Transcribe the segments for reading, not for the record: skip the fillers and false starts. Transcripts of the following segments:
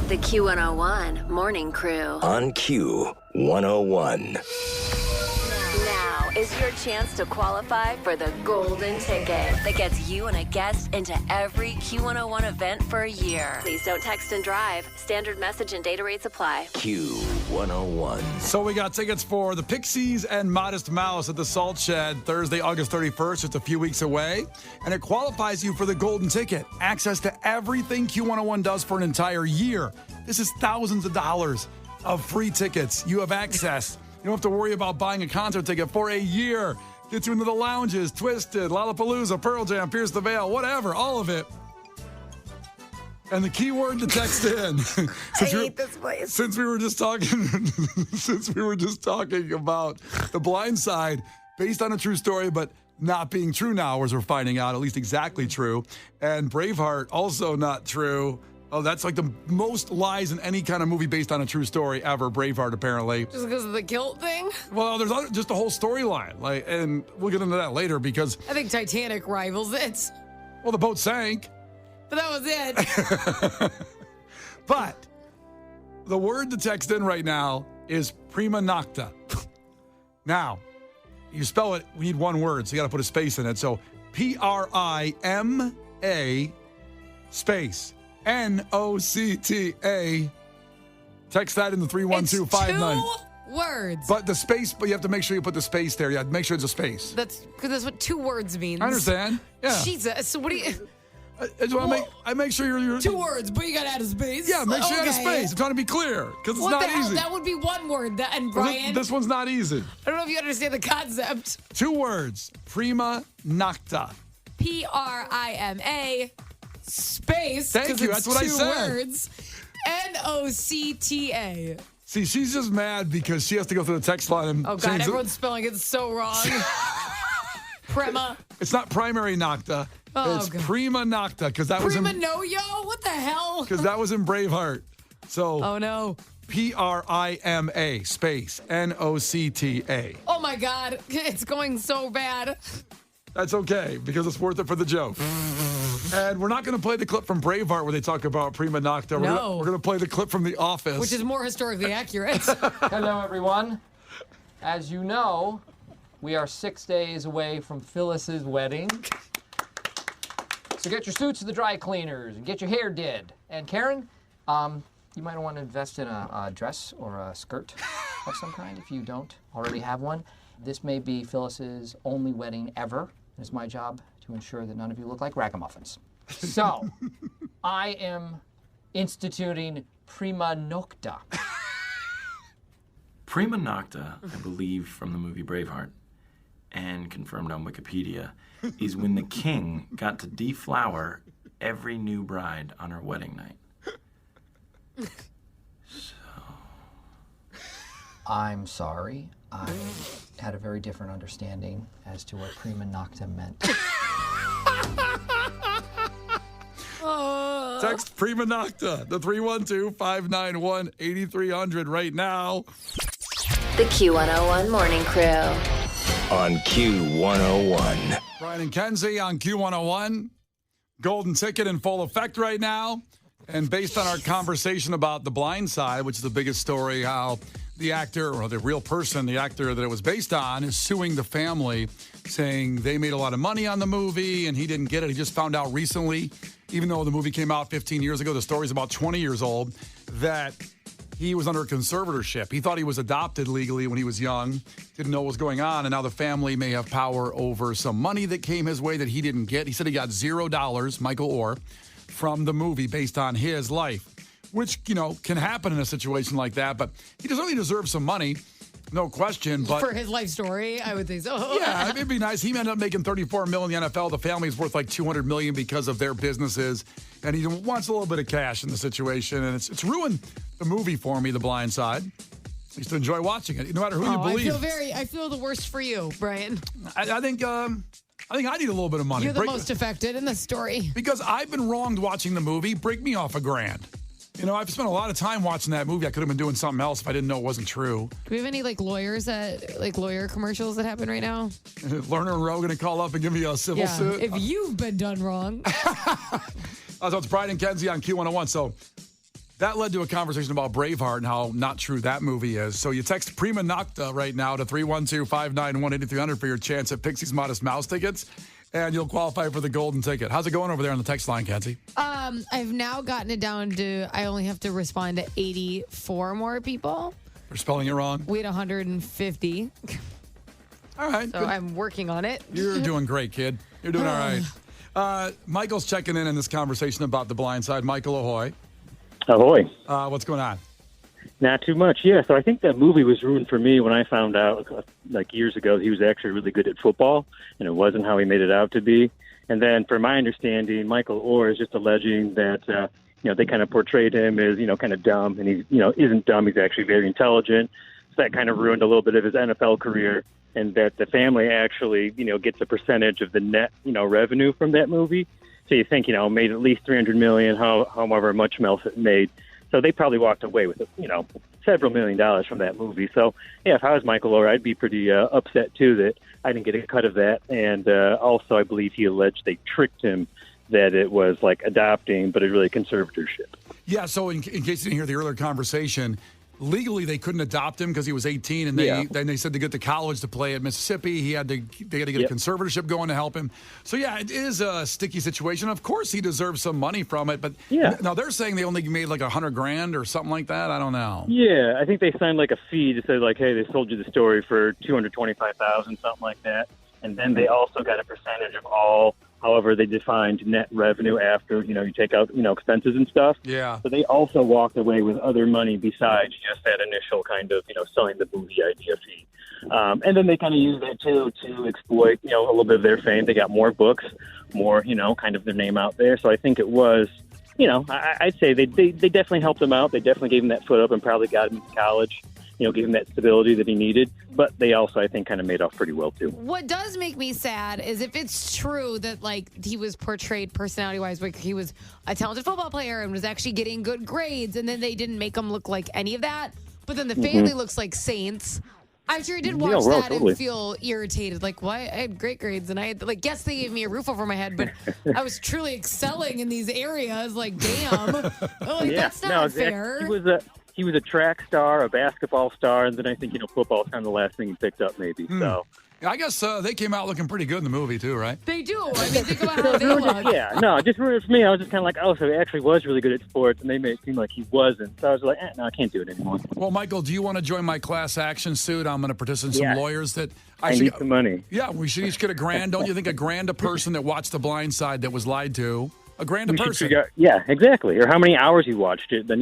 The Q101 Morning Crew. On Q101. Now is your chance to qualify for the golden ticket that gets you and a guest into every Q101 event for a year. Please don't text and drive. Standard message and data rates apply. Q101. So we got tickets for the Pixies and Modest Mouse at the Salt Shed Thursday, August 31st, just a few weeks away. And it qualifies you for the golden ticket. Access to everything Q101 does for an entire year. This is thousands of dollars of free tickets. You have access. You don't have to worry about buying a concert ticket for a year. Get you into the lounges, Twisted, Lollapalooza, Pearl Jam, Pierce the Veil, whatever, all of it. And the key word to text in. I hate this place. Since we were just talking about The Blind Side, based on a true story, but not being true now, as we're finding out, at least exactly true. And Braveheart, also not true. Oh, that's like the most lies in any kind of movie based on a true story ever, Braveheart, apparently. Just because of the guilt thing? Well, there's just a whole storyline, and we'll get into that later because... I think Titanic rivals it. Well, the boat sank. But that was it. But the word to text in right now is prima nocta. Now, you spell it, we need one word, so you got to put a space in it. So Prima space Nocta. Text that in the 31259. It's 2 words. But the space, but you have to make sure you put the space there. Yeah, make sure it's a space. That's what 2 words means. I understand. Yeah. Jesus. So what do you... I make sure you're 2 words, but you got to add a space. Yeah, make sure you add a space. I'm trying to be clear because it's not easy. That would be 1 word. And Brian, this one's not easy. I don't know if you understand the concept. 2 words. Prima nocta. Prima space. Thank you. That's what I said. 2 words. Nocta. See, she's just mad because she has to go through the text line and Oh, God, change everyone's spelling it so wrong. Prima. It's not primary nocta. Oh, it's God. prima nocta because that Prima was in, no yo? What the hell? because that was in Braveheart. So Oh, no. Prima space Nocta. Oh, my God. It's going so bad. That's okay because it's worth it for the joke. And we're not going to play the clip from Braveheart where they talk about prima nocta. No. We're going to play the clip from The Office. Which is more historically accurate. Hello, everyone. As you know, we are 6 days away from Phyllis's wedding. So get your suits to the dry cleaners and get your hair did. And Karen, you might want to invest in a dress or a skirt of some kind if you don't already have one. This may be Phyllis's only wedding ever. It's my job to ensure that none of you look like ragamuffins. So, I am instituting prima nocta. Prima nocta, I believe from the movie Braveheart, and confirmed on Wikipedia, is when the king got to deflower every new bride on her wedding night. I'm sorry. I had a very different understanding as to what prima nocta meant. Text prima nocta, the 312-591-8300 right now. The Q101 Morning Crew. On Q101. Brian and Kenzie on Q101. Golden ticket in full effect right now. And based on our conversation about The Blind Side, which is the biggest story, how the actor, or the real person, the actor that it was based on, is suing the family, saying they made a lot of money on the movie and he didn't get it. He just found out recently, even though the movie came out 15 years ago, the story's about 20 years old, that he was under conservatorship. He thought he was adopted legally when he was young, didn't know what was going on, and now the family may have power over some money that came his way that he didn't get. He said he got $0, Michael Orr, from the movie based on his life, which, can happen in a situation like that, but he certainly deserves some money, no question. But for his life story, I would think so. Yeah, it'd be nice. He ended up making $34 million in the NFL. The family's worth like $200 million because of their businesses, and he wants a little bit of cash in the situation, and it's ruined the movie for me, The Blind Side. I used to enjoy watching it, no matter who you believe. I feel the worst for you, Brian. I think I need a little bit of money. You're the most affected in this story. Because I've been wronged watching the movie. Break me off $1,000. I've spent a lot of time watching that movie. I could have been doing something else if I didn't know it wasn't true. Do we have any lawyer commercials that happen right now? Lerner and Rowe going to call up and give me a civil suit? If you've been done wrong. So it's Brian and Kenzie on Q101. So That led to a conversation about Braveheart and how not true that movie is. So you text Prima Nocta right now to 312-591-8300 for your chance at Pixie's Modest Mouse tickets, and you'll qualify for the golden ticket. How's it going over there on the text line, Kenzie? I've now gotten it down to I only have to respond to 84 more people. We're spelling it wrong. We had 150. All right. So good. I'm working on it. You're doing great, kid. You're doing all right. Michael's checking in this conversation about The Blind Side. Michael, ahoy. Ahoy. What's going on? Not too much, yeah. So I think that movie was ruined for me when I found out, like years ago, he was actually really good at football, and it wasn't how he made it out to be. And then, from my understanding, Michael Orr is just alleging that, they kind of portrayed him as, kind of dumb, and he, isn't dumb. He's actually very intelligent. So that kind of ruined a little bit of his NFL career, and that the family actually, gets a percentage of the net, revenue from that movie. So you think, made at least $300 million, however much else it made. So they probably walked away with, several $1 million from that movie. So, yeah, if I was Michael Orr, I'd be pretty upset, too, that I didn't get a cut of that. And also, I believe he alleged they tricked him that it was like adopting, but it really conservatorship. Yeah, so in case you didn't hear the earlier conversation, legally they couldn't adopt him because he was 18, and then they said to get to college to play at Mississippi, they had to get a conservatorship going to help him. So yeah, it is a sticky situation. Of course, he deserves some money from it, but now they're saying they only made like $100,000 or something like that. I don't know. Yeah, I think they signed like a fee to say like, hey, they sold you the story for $225,000, something like that, and then they also got a percentage of all. However, they defined net revenue after, you take out, expenses and stuff. Yeah. So they also walked away with other money besides just that initial kind of, selling the movie idea fee. And then they kind of used that, too, to exploit, a little bit of their fame. They got more books, more, kind of their name out there. So I think it was, I'd say they definitely helped him out. They definitely gave him that foot up and probably got him to college. Gave him that stability that he needed. But they also, I think, kind of made off pretty well, too. What does make me sad is if it's true that, he was portrayed personality-wise, like he was a talented football player and was actually getting good grades, and then they didn't make him look like any of that, but then the family looks like saints. I'm sure I did watch that and feel irritated. Like, why? I had great grades, and I had, yes, they gave me a roof over my head, but I was truly excelling in these areas. Like, damn. That's not fair. He was a track star, a basketball star, and then I think, football is kind of the last thing he picked up maybe. So I guess they came out looking pretty good in the movie too, right? They do. I mean, think about how they look. Yeah, no, just for me, I was just kind of like, oh, so he actually was really good at sports, and they made it seem like he wasn't. So I was like, no, I can't do it anymore. Well, Michael, do you want to join my class action suit? I'm going to participate in some lawyers that I need some money. Yeah, we should each get $1,000. Don't you think $1,000 a person that watched The Blind Side that was lied to? $1,000 a person. Yeah, exactly. Or how many hours you watched it, then,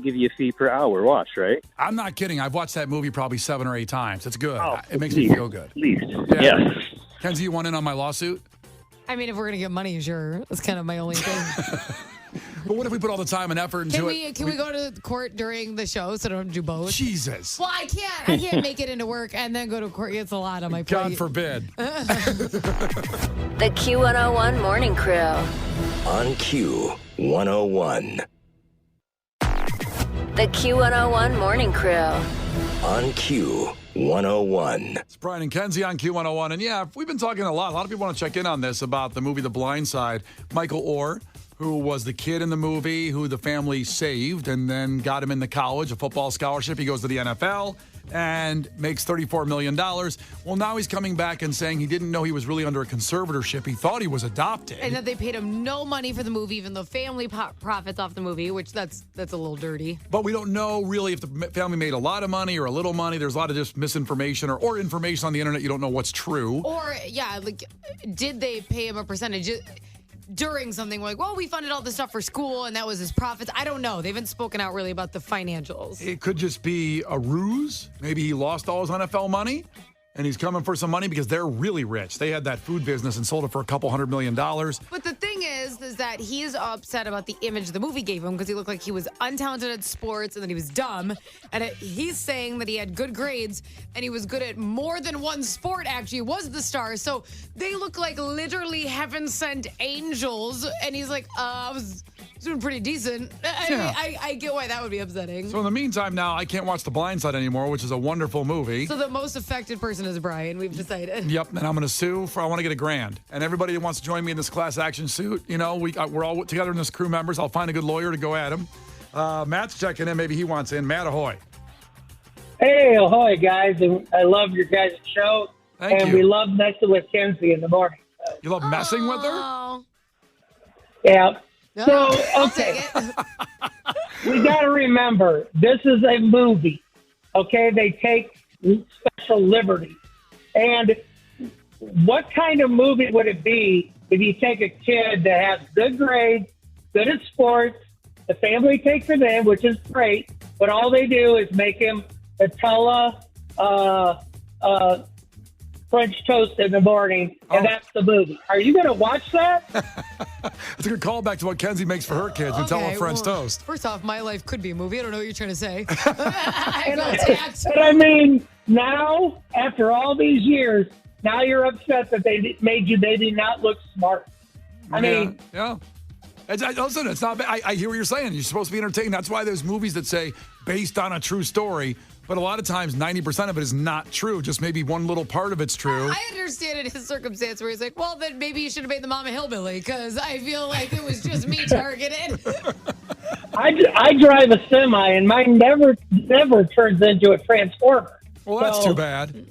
give you a fee per hour watched, right? I'm not kidding. I've watched that movie probably 7 or 8 times. It's good. It makes me feel good. At least. Yeah. Yes. Kenzie, you want in on my lawsuit? I mean, if we're going to get money, sure. That's kind of my only thing. But what if we put all the time and effort into it? Can we go to court during the show so I don't do both? Jesus. Well, I can't make it into work and then go to court. It's a lot on my plate. God forbid. The Q101 Morning Crew. On Q101. The Q101 Morning Crew. On Q101. It's Brian and Kenzie on Q101. And yeah, we've been talking a lot. A lot of people want to check in on this about the movie The Blind Side. Michael Orr, who was the kid in the movie who the family saved and then got him into college, a football scholarship. He goes to the NFL and makes $34 million. Well, now he's coming back and saying he didn't know he was really under a conservatorship. He thought he was adopted. And that they paid him no money for the movie, even though family profits off the movie, which that's a little dirty. But we don't know really if the family made a lot of money or a little money. There's a lot of just misinformation or information on the internet. You don't know what's true. Or, did they pay him a percentage? During something like, well, we funded all this stuff for school and that was his profits. I don't know. They haven't spoken out really about the financials. It could just be a ruse. Maybe he lost all his NFL money and he's coming for some money because they're really rich. They had that food business and sold it for $200 million. But the thing is that he's upset about the image the movie gave him because he looked like he was untalented at sports and that he was dumb. And he's saying that he had good grades and he was good at more than one sport, actually, was the star. So they look like literally heaven-sent angels. And he's like, I was doing pretty decent. I get why that would be upsetting. So in the meantime now, I can't watch The Blind Side anymore, which is a wonderful movie. So the most affected person is Brian, we've decided. Yep, and I'm going to sue I want to get $1,000. And everybody who wants to join me in this class action suit, we're all together in this crew members. I'll find a good lawyer to go at him. Matt's checking in. Maybe he wants in. Matt, ahoy. Hey, ahoy, guys. And I love your guys' show. Thank and you. we love messing with Kenzie in the morning. You love messing with her? Oh. Yeah. So, I'll okay. take it. We got to remember, this is a movie. Okay? They take special liberty. And what kind of movie would it be if you take a kid that has good grades, good at sports, the family takes him in, which is great, but all they do is make him Nutella, French toast in the morning, and that's the movie. Are you going to watch that? It's a good callback to what Kenzie makes for her kids. Nutella French toast. First off, my life could be a movie. I don't know what you're trying to say. I feel attacked. And I mean, now, after all these years, now you're upset that they made you maybe not look smart. I mean, yeah. Listen, it's not bad. I hear what you're saying. You're supposed to be entertained. That's why there's movies that say based on a true story. But a lot of times, 90% of it is not true. Just maybe one little part of it's true. I understand in his circumstance where he's like, well, then maybe you should have made the mom a hillbilly because I feel like it was just me targeted. I drive a semi, and mine never turns into a transformer. Well, that's too bad.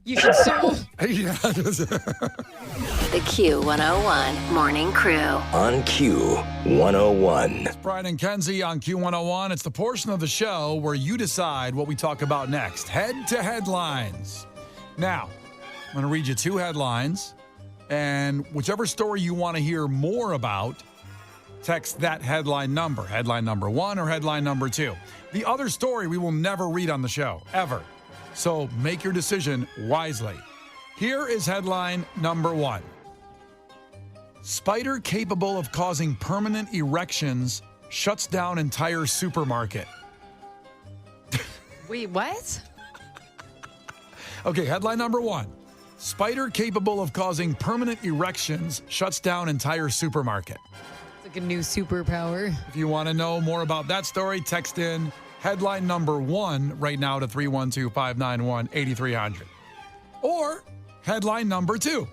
You should sue. The Q101 Morning Crew. On Q101. Brian and Kenzie on Q101. It's the portion of the show where you decide what we talk about next. Head to headlines. Now, I'm going to read you 2 headlines, and whichever story you want to hear more about, text that headline number 1 or headline number 2. The other story we will never read on the show, ever. So make your decision wisely. Here is headline number 1. Spider capable of causing permanent erections shuts down entire supermarket. Wait, what? Okay, headline number 1. Spider capable of causing permanent erections shuts down entire supermarket. It's like a new superpower. If you want to know more about that story, text in headline number 1 right now to 312-591-8300. Or headline number 2.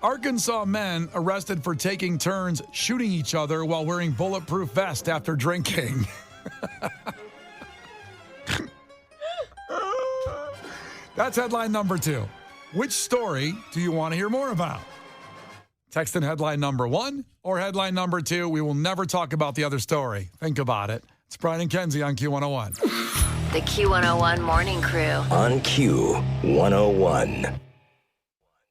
Arkansas men arrested for taking turns shooting each other while wearing bulletproof vests after drinking. That's headline number 2. Which story do you want to hear more about? Text in headline number 1 or headline number 2. We will never talk about the other story. Think about it. It's Brian and Kenzie on Q101. The Q101 Morning Crew. On Q101.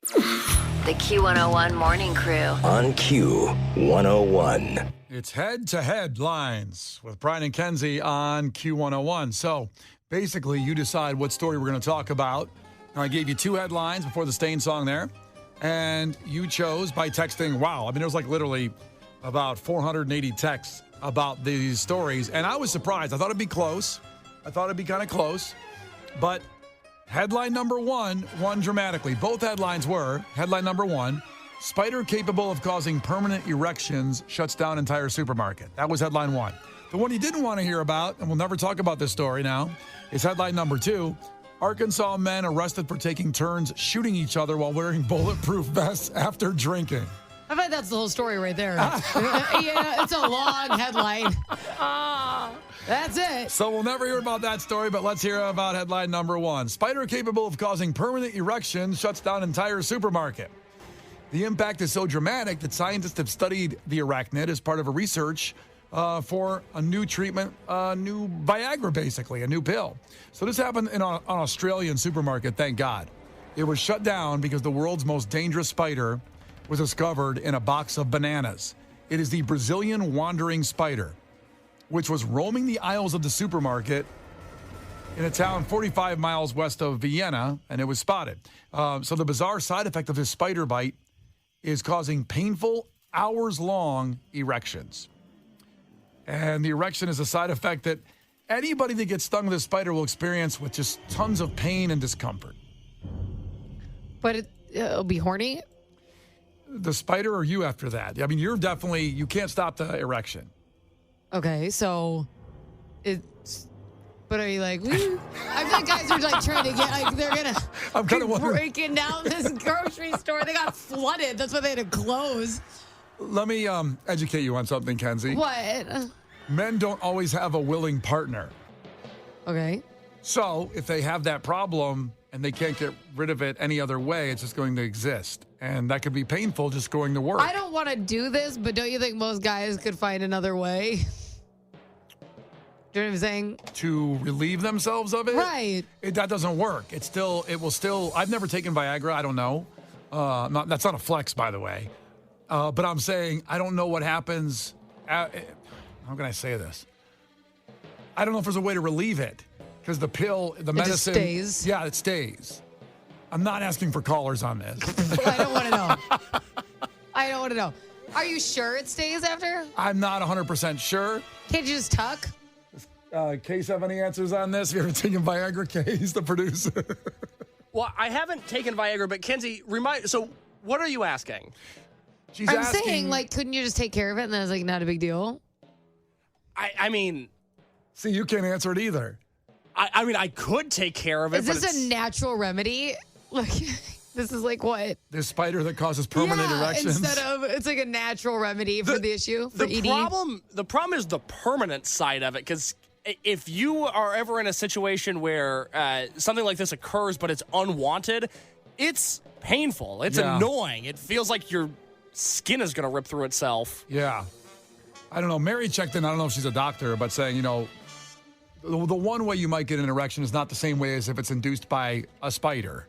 The Q101 Morning Crew. On Q101. It's head to headlines with Brian and Kenzie on Q101. So basically, you decide what story we're going to talk about. Now, I gave you 2 headlines before the Stain song there, and you chose by texting. Wow, I mean, there was like literally about 480 texts about these stories, and I was surprised. I thought it'd be close. I thought it'd be kind of close, but headline number 1 won dramatically. Both headlines were headline number 1: spider capable of causing permanent erections shuts down entire supermarket. That was headline 1. The one you didn't want to hear about, and we'll never talk about this story now, is headline number 2: Arkansas men arrested for taking turns shooting each other while wearing bulletproof vests after drinking. I bet that's the whole story right there. Yeah, it's a long headline. That's it. So we'll never hear about that story, but let's hear about headline number 1. Spider capable of causing permanent erections shuts down entire supermarket. The impact is so dramatic that scientists have studied the arachnid as part of a research for a new treatment, a new Viagra, basically, a new pill. So this happened in an Australian supermarket, thank God. It was shut down because the world's most dangerous spider was discovered in a box of bananas. It is the Brazilian wandering spider, which was roaming the aisles of the supermarket in a town 45 miles west of Vienna, and it was spotted. So the bizarre side effect of this spider bite is causing painful, hours-long erections. And the erection is a side effect that anybody that gets stung with a spider will experience with just tons of pain and discomfort. But it'll be horny? The spider or you after that? I mean, you can't stop the erection. Okay, so it's. But are you like, woo? I feel like guys are like trying to get, like, they're gonna be breaking down this grocery store. They got flooded. That's why they had to close. Let me educate you on something, Kenzie. What? men don't always have a willing partner. Okay. So if they have that problem and they can't get rid of it any other way, it's just going to exist. And that could be painful just going to work. I don't want to do this, but don't you think most guys could find another way? Do you know what I'm saying? To relieve themselves of it? Right. That doesn't work. It will still, I've never taken Viagra. I don't know. That's not a flex, by the way. But I'm saying I don't know what happens. How can I say this? I don't know if there's a way to relieve it. Because the pill, the medicine. It just stays. Yeah, it stays. I'm not asking for callers on this. I don't want to know. I don't want to know. Are you sure it stays after? I'm not 100% sure. Can't you just tuck? Case have any answers on this? Have you ever taken Viagra, Case, the producer? Well, I haven't taken Viagra, but Kenzie, so what are you asking? She's I'm asking, saying, like, couldn't you just take care of it and then it's like not a big deal? I mean... See, you can't answer it either. I mean, I could take care of it, Is but this a natural remedy? Like, this is like what? This spider that causes permanent erections. Instead of, it's like a natural remedy for the issue, for ED. The problem is the permanent side of it, because if you are ever in a situation where something like this occurs, but it's unwanted, it's painful. It's annoying. It feels like your skin is going to rip through itself. Yeah. I don't know. Mary checked in. I don't know if she's a doctor, but saying, the one way you might get an erection is not the same way as if it's induced by a spider.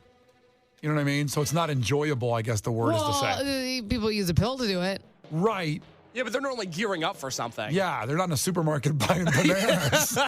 You know what I mean? So it's not enjoyable, I guess the word is to say. People use a pill to do it. Right. Yeah, but they're normally gearing up for something. Yeah, they're not in a supermarket buying bananas.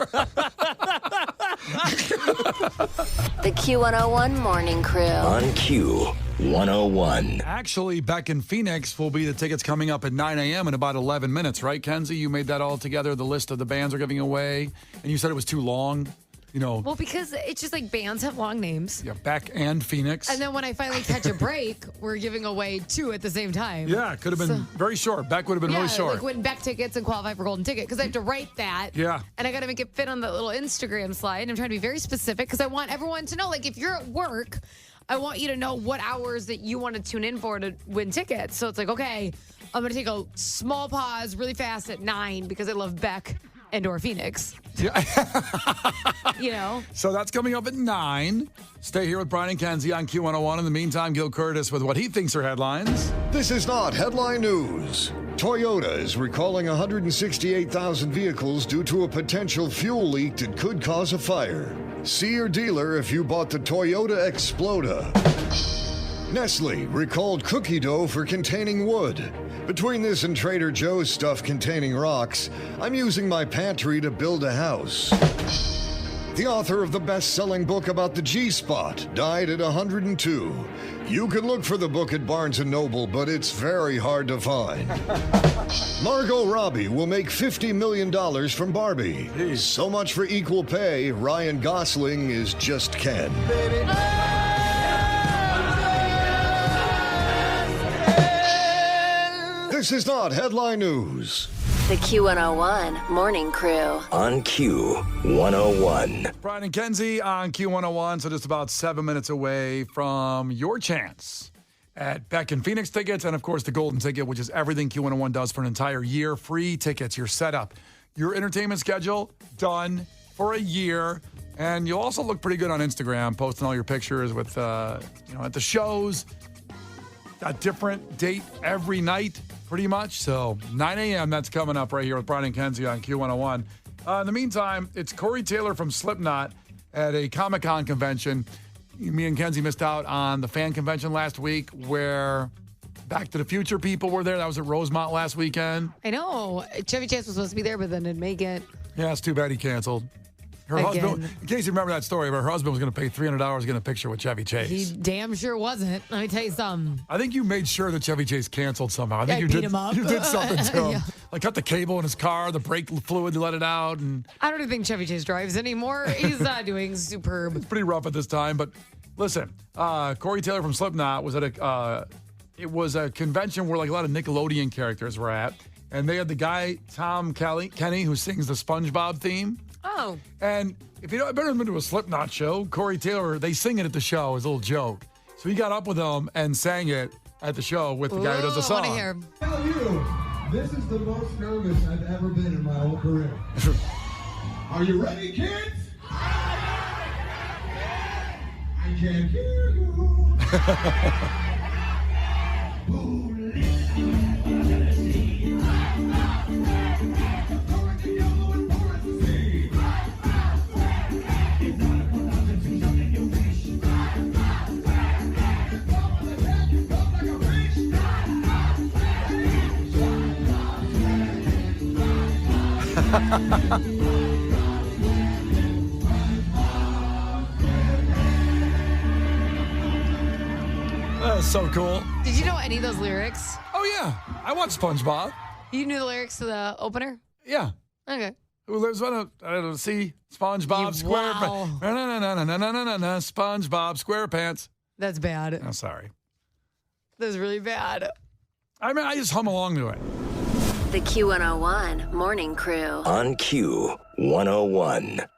The Q101 Morning Crew. On Q101. Actually, Beck in Phoenix will be the tickets coming up at 9 a.m. in about 11 minutes, right, Kenzie? You made that all together, the list of the bands are giving away, and you said it was too long. Well, because it's just like bands have long names. Yeah, Beck and Phoenix. And then when I finally catch a break, we're giving away two at the same time. Yeah, it could have been very short. Beck would have been really short. Like win Beck tickets and qualify for golden ticket because I have to write that. Yeah. And I got to make it fit on the little Instagram slide. I'm trying to be very specific because I want everyone to know, like, if you're at work, I want you to know what hours that you want to tune in for to win tickets. So it's like, okay, I'm going to take a small pause really fast at 9 because I love Beck and or Phoenix. Yeah. So that's coming up at 9. Stay here with Brian and Kenzie on Q101. In the meantime, Gil Curtis with what he thinks are headlines. This is not headline news. Toyota is recalling 168,000 vehicles due to a potential fuel leak that could cause a fire. See your dealer if you bought the Toyota Exploda. Nestle recalled cookie dough for containing wood. Between this and Trader Joe's stuff containing rocks, I'm using my pantry to build a house. The author of the best-selling book about the G-Spot died at 102. You can look for the book at Barnes & Noble, but it's very hard to find. Margot Robbie will make $50 million from Barbie. Jeez. So much for equal pay. Ryan Gosling is just Ken. Baby. This is not headline news. The Q101 Morning Crew. On Q101. Brian and Kenzie on Q101, so just about 7 minutes away from your chance at Beck and Phoenix tickets and, of course, the Golden Ticket, which is everything Q101 does for an entire year. Free tickets, your setup, your entertainment schedule, done for a year. And you'll also look pretty good on Instagram, posting all your pictures with, at the shows. A different date every night, pretty much. So 9 a.m., that's coming up right here with Brian and Kenzie on Q101. In the meantime, it's Corey Taylor from Slipknot at a Comic-Con convention. Me and Kenzie missed out on the fan convention last week where Back to the Future people were there. That was at Rosemont last weekend. I know. Chevy Chase was supposed to be there, but then didn't make it. Yeah, it's too bad he canceled. Her Again. husband, in case you remember that story, but her husband was going to pay $300 to get a picture with Chevy Chase. He damn sure wasn't. Let me tell you something. I think you made sure that Chevy Chase canceled somehow. I think I you beat did. him up. You did something to him, Yeah. like cut the cable in his car, the brake fluid, you let it out, and I don't even think Chevy Chase drives anymore. He's not doing superb. it's pretty rough at this time. But listen, Corey Taylor from Slipknot was at it was a convention where like a lot of Nickelodeon characters were at, and they had the guy Tom Kenny who sings the SpongeBob theme. Oh. And if you don't, I've never been to a Slipknot show. Corey Taylor, they sing it at the show as a little joke. So he got up with them and sang it at the show with the guy who does the song. I want to hear. Tell you, This is the most nervous I've ever been in my whole career. Are you ready, kids? I can't hear you. That's so cool. Did you know any of those lyrics? Oh, yeah. I watched SpongeBob. You knew the lyrics to the opener? Yeah. Okay. Who lives on a sea? SpongeBob Wow. SquarePants. SpongeBob SquarePants. That's bad. I'm sorry. That's really bad. I mean, I just hum along to it. The Q101 Morning Crew. On Q101.